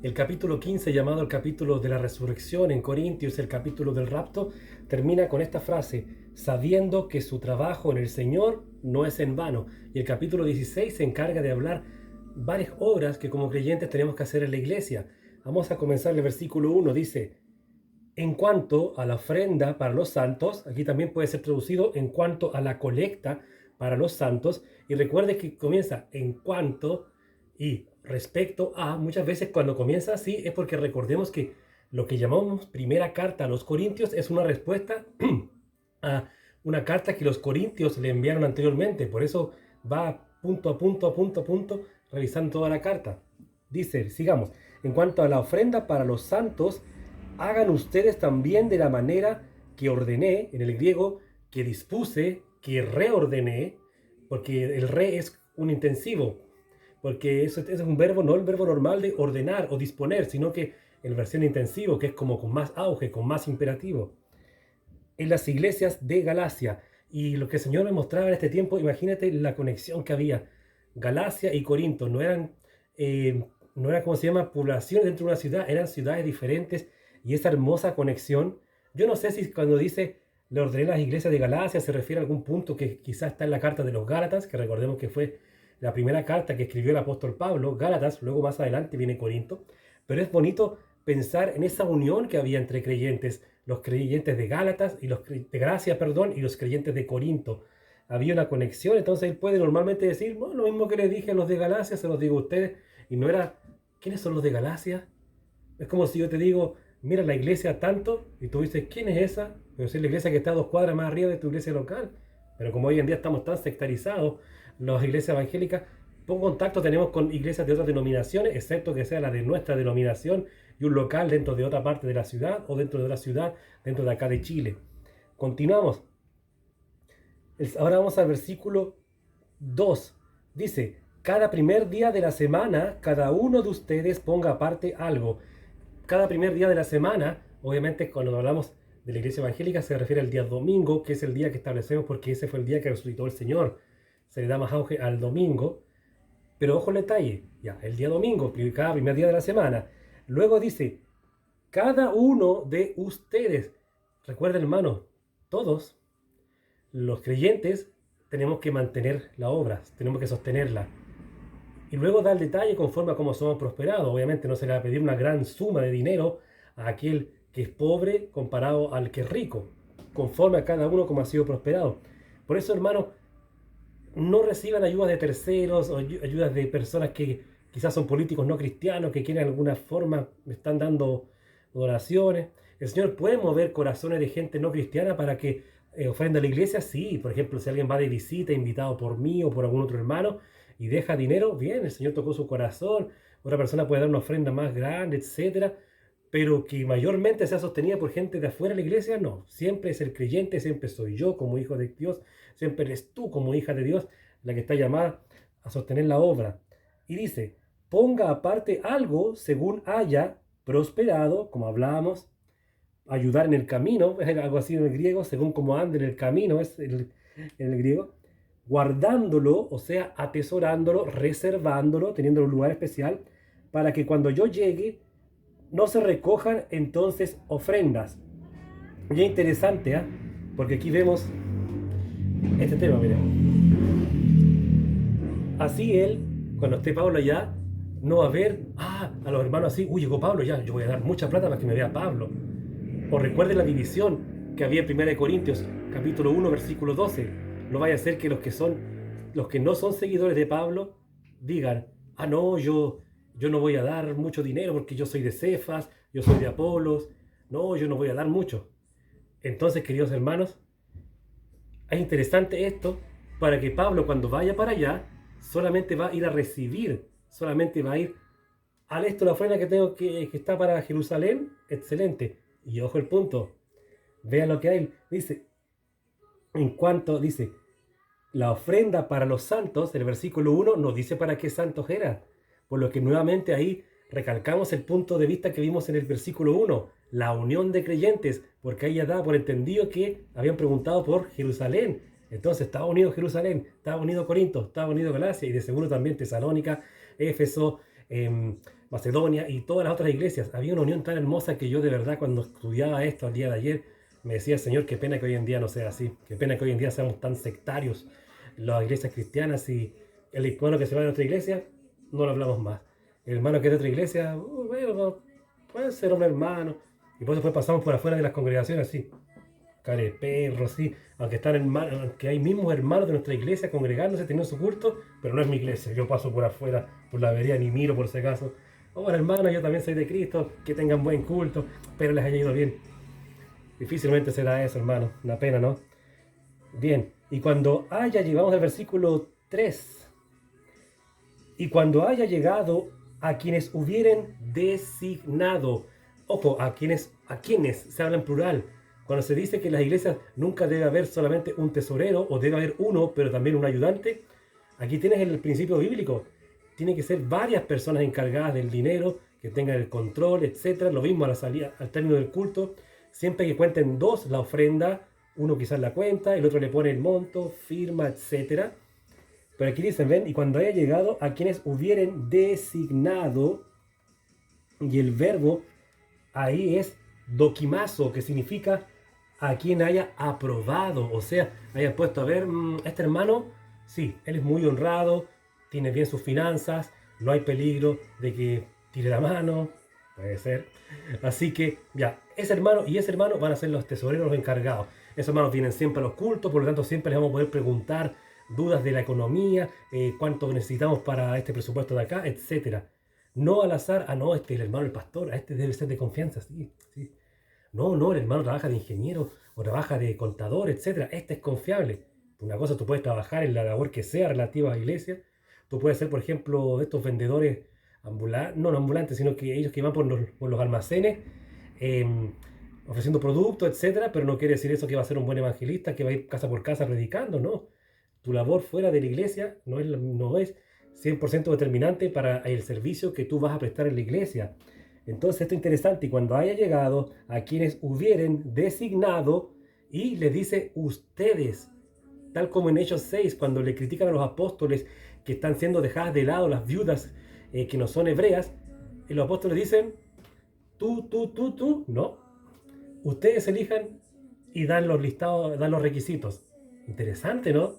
El capítulo 15, llamado el capítulo de la resurrección en Corintios, el capítulo del rapto, termina con esta frase: sabiendo que su trabajo en el Señor no es en vano. Y el capítulo 16 se encarga de hablar varias obras que como creyentes tenemos que hacer en la iglesia. Vamos a comenzar el versículo 1, dice: en cuanto a la ofrenda para los santos, aquí también puede ser traducido en cuanto a la colecta para los santos, y recuerde que comienza en cuanto y respecto a. Muchas veces cuando comienza así es porque recordemos que lo que llamamos primera carta a los Corintios es una respuesta a una carta que los Corintios le enviaron anteriormente. Por eso va punto a punto, a punto a punto, revisando toda la carta. Dice, sigamos: en cuanto a la ofrenda para los santos, hagan ustedes también de la manera que ordené, en el griego, que dispuse, que reordené, porque el re es un intensivo, porque eso es un verbo, no el verbo normal de ordenar o disponer, sino que en versión intensivo, que es como con más auge, con más imperativo, en las iglesias de Galacia. Y lo que el Señor me mostraba en este tiempo, imagínate la conexión que había. Galacia y Corinto no eran, ¿cómo se llama?, poblaciones dentro de una ciudad, eran ciudades diferentes. Y esa hermosa conexión, yo no sé si cuando dice le ordené las iglesias de Galacia se refiere a algún punto que quizás está en la carta de los Gálatas, que recordemos que fue la primera carta que escribió el apóstol Pablo. Gálatas, luego más adelante viene Corinto. Pero es bonito pensar en esa unión que había entre creyentes, los creyentes de Gálatas y los de Gracia, perdón, y los creyentes de Corinto. Había una conexión. Entonces él puede normalmente decir, bueno, lo mismo que les dije a los de Galacia, se los digo a ustedes. Y no era, ¿quiénes son los de Galacia? Es como si yo te digo, mira la iglesia tanto, y tú dices, ¿quién es esa? Pero es la iglesia que está a 2 cuadras más arriba de tu iglesia local. Pero como hoy en día estamos tan sectarizados, las iglesias evangélicas, poco contacto tenemos con iglesias de otras denominaciones, excepto que sea la de nuestra denominación y un local dentro de otra parte de la ciudad o dentro de otra ciudad, dentro de acá de Chile. Continuamos. Ahora vamos al versículo 2. Dice, cada primer día de la semana, cada uno de ustedes ponga aparte algo. Cada primer día de la semana, obviamente cuando hablamos de la iglesia evangélica se refiere al día domingo, que es el día que establecemos porque ese fue el día que resucitó el Señor. Se le da más auge al domingo, pero ojo el detalle, ya, el día domingo, cada primer día de la semana. Luego dice, cada uno de ustedes. Recuerden, hermanos, todos los creyentes tenemos que mantener la obra, tenemos que sostenerla. Y luego da el detalle conforme a cómo somos prosperados. Obviamente no se le va a pedir una gran suma de dinero a aquel que es pobre comparado al que es rico, conforme a cada uno como ha sido prosperado. Por eso, hermanos, no reciban ayudas de terceros o ayudas de personas que quizás son políticos no cristianos, que quieren de alguna forma, están dando donaciones. El Señor puede mover corazones de gente no cristiana para que ofrenda a la iglesia, sí. Por ejemplo, si alguien va de visita, invitado por mí o por algún otro hermano, y deja dinero, bien, el Señor tocó su corazón. Otra persona puede dar una ofrenda más grande, etcétera. Pero que mayormente sea sostenida por gente de afuera de la iglesia, no. Siempre es el creyente, siempre soy yo como hijo de Dios, siempre eres tú como hija de Dios la que está llamada a sostener la obra. Y dice, ponga aparte algo según haya prosperado, como hablábamos, ayudar en el camino, es algo así en el griego, según como ande en el camino, en el griego, guardándolo, o sea, atesorándolo, reservándolo, teniendo un lugar especial, para que cuando yo llegue, no se recojan entonces ofrendas. Y es interesante, ¿eh? Porque aquí vemos este tema, miren. Así él, cuando esté Pablo allá, no va a ver, a los hermanos así, llegó Pablo, ya, yo voy a dar mucha plata para que me vea Pablo. O recuerden la división que había en 1 Corintios, capítulo 1, versículo 12. No vaya a ser que los que no son seguidores de Pablo digan, no, yo no voy a dar mucho dinero porque yo soy de Cefas, yo soy de Apolos, no, yo no voy a dar mucho. Entonces, queridos hermanos, es interesante esto para que Pablo cuando vaya para allá solamente va a ir a recibir, solamente va a ir al esto, la ofrenda que tengo que está para Jerusalén, excelente. Y ojo el punto, vean lo que hay, dice, en cuanto dice, la ofrenda para los santos, el versículo 1 nos dice para qué santos era. Por lo que nuevamente ahí recalcamos el punto de vista que vimos en el versículo 1, la unión de creyentes, porque ahí ya daba por entendido que habían preguntado por Jerusalén. Entonces estaba unido Jerusalén, estaba unido Corinto, estaba unido Galacia y de seguro también Tesalónica, Éfeso, Macedonia y todas las otras iglesias. Había una unión tan hermosa que yo de verdad cuando estudiaba esto al día de ayer, me decía, Señor, qué pena que hoy en día no sea así. Qué pena que hoy en día seamos tan sectarios las iglesias cristianas y el hermano que se va de nuestra iglesia, no lo hablamos más. El hermano que es de otra iglesia, bueno, no, puede ser un hermano. Y por eso después pasamos por afuera de las congregaciones así, care perro, sí, aunque hay mismos hermanos de nuestra iglesia congregándose, teniendo su culto, pero no es mi iglesia, yo paso por afuera, por la vereda, ni miro por si acaso. Hola hermano, yo también soy de Cristo, que tengan buen culto, pero les haya ido bien. Difícilmente será eso, hermano, una pena, ¿no? Bien, y cuando haya, llegamos al versículo 3, y cuando haya llegado a quienes hubieren designado, ojo, a quienes se habla en plural. Cuando se dice que en las iglesias nunca debe haber solamente un tesorero, o debe haber uno, pero también un ayudante, aquí tienes el principio bíblico. Tiene que ser varias personas encargadas del dinero, que tengan el control, etc. Lo mismo a la salida, al término del culto. Siempre que cuenten dos la ofrenda, uno quizás la cuenta, el otro le pone el monto, firma, etc. Pero aquí dicen, ven, y cuando haya llegado a quienes hubieren designado, y el verbo ahí es dokimazo, que significa a quien haya aprobado, o sea, haya puesto a ver, este hermano, sí, él es muy honrado, tiene bien sus finanzas, no hay peligro de que tire la mano, puede ser. Así que ya, ese hermano y ese hermano van a ser los tesoreros, los encargados. Esos hermanos vienen siempre a los cultos, por lo tanto siempre les vamos a poder preguntar dudas de la economía, cuánto necesitamos para este presupuesto de acá, etcétera. No al azar, no, este es el hermano del pastor, este debe ser de confianza, sí, sí. No, el hermano trabaja de ingeniero o trabaja de contador, etcétera. Este es confiable. Una cosa, tú puedes trabajar en la labor que sea relativa a la iglesia. Tú puedes ser, por ejemplo, de estos vendedores ambulantes, no ambulantes, sino que ellos que van por los almacenes eh, ofreciendo productos, etcétera. Pero no quiere decir eso que va a ser un buen evangelista, que va a ir casa por casa predicando, no. Tu labor fuera de la iglesia no es 100% determinante para el servicio que tú vas a prestar en la iglesia. Entonces esto es interesante, y cuando haya llegado a quienes hubieren designado, y le dice ustedes, tal como en Hechos 6, cuando le critican a los apóstoles que están siendo dejadas de lado, las viudas que no son hebreas, y los apóstoles dicen, tú, no, ustedes elijan y dan los listados, dan los requisitos. Interesante, ¿no?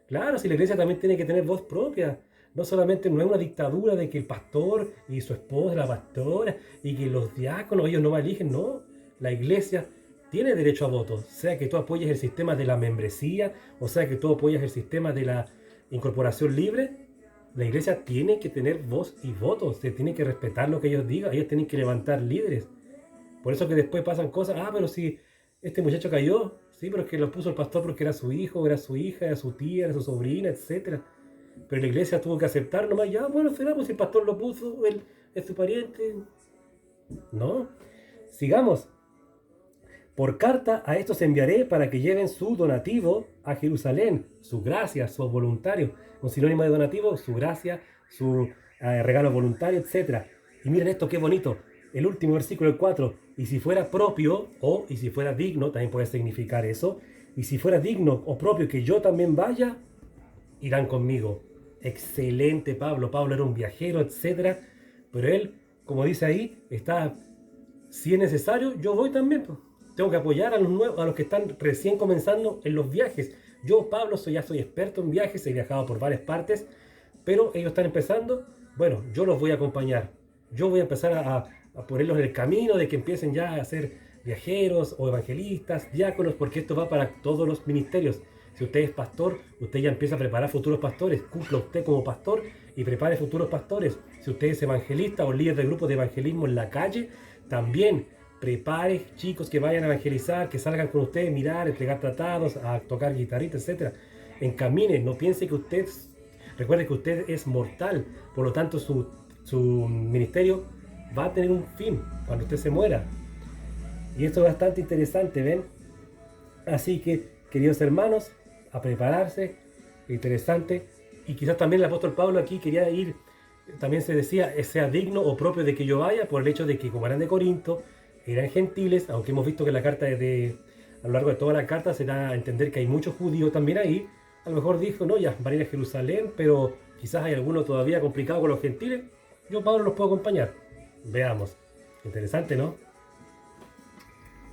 Claro, si la iglesia también tiene que tener voz propia. No solamente no es una dictadura de que el pastor y su esposa, la pastora, y que los diáconos, ellos no me eligen, no. La iglesia tiene derecho a voto, sea que tú apoyes el sistema de la membresía, o sea que tú apoyes el sistema de la incorporación libre. La iglesia tiene que tener voz y voto, se tiene que respetar lo que ellos digan, ellos tienen que levantar líderes. Por eso que después pasan cosas, pero si este muchacho cayó, sí, pero es que lo puso el pastor porque era su hijo, era su hija, era su tía, era su sobrina, etc. Pero la iglesia tuvo que aceptar nomás, ya, bueno, será, pues si el pastor lo puso, él es su pariente. No, sigamos. Por carta a estos enviaré para que lleven su donativo a Jerusalén, su gracia, su voluntario. Un sinónimo de donativo, su gracia, su regalo voluntario, etc. Y miren esto, qué bonito. El último versículo, el 4. Y si fuera propio, y si fuera digno, también puede significar eso. Y si fuera digno o propio que yo también vaya, irán conmigo. Excelente Pablo. Pablo era un viajero, etc. Pero él, como dice ahí, está, si es necesario, yo voy también. Tengo que apoyar a los nuevos, a los que están recién comenzando en los viajes. Yo, Pablo, ya soy experto en viajes, he viajado por varias partes, pero ellos están empezando. Bueno, yo los voy a acompañar. Yo voy a empezar a ponerlos en el camino de que empiecen ya a ser viajeros o evangelistas, diáconos, porque esto va para todos los ministerios. Si usted es pastor, usted ya empieza a preparar futuros pastores. Cumpla usted como pastor y prepare futuros pastores. Si usted es evangelista o líder de grupos de evangelismo en la calle, también prepare chicos que vayan a evangelizar, que salgan con usted, mirar, entregar tratados, a tocar guitarrita, etc. Encamine, no piense que usted, recuerde que usted es mortal, por lo tanto su ministerio va a tener un fin cuando usted se muera. Y esto es bastante interesante, ¿ven? Así que, queridos hermanos, a prepararse, interesante. Y quizás también el apóstol Pablo aquí quería ir, también se decía, sea digno o propio de que yo vaya, por el hecho de que como eran de Corinto, eran gentiles, aunque hemos visto que la carta a lo largo de toda la carta se da a entender que hay muchos judíos también ahí. A lo mejor dijo, no, ya van a ir a Jerusalén, pero quizás hay alguno todavía complicado con los gentiles. Yo, Pablo, los puedo acompañar. Veamos. Interesante, ¿no?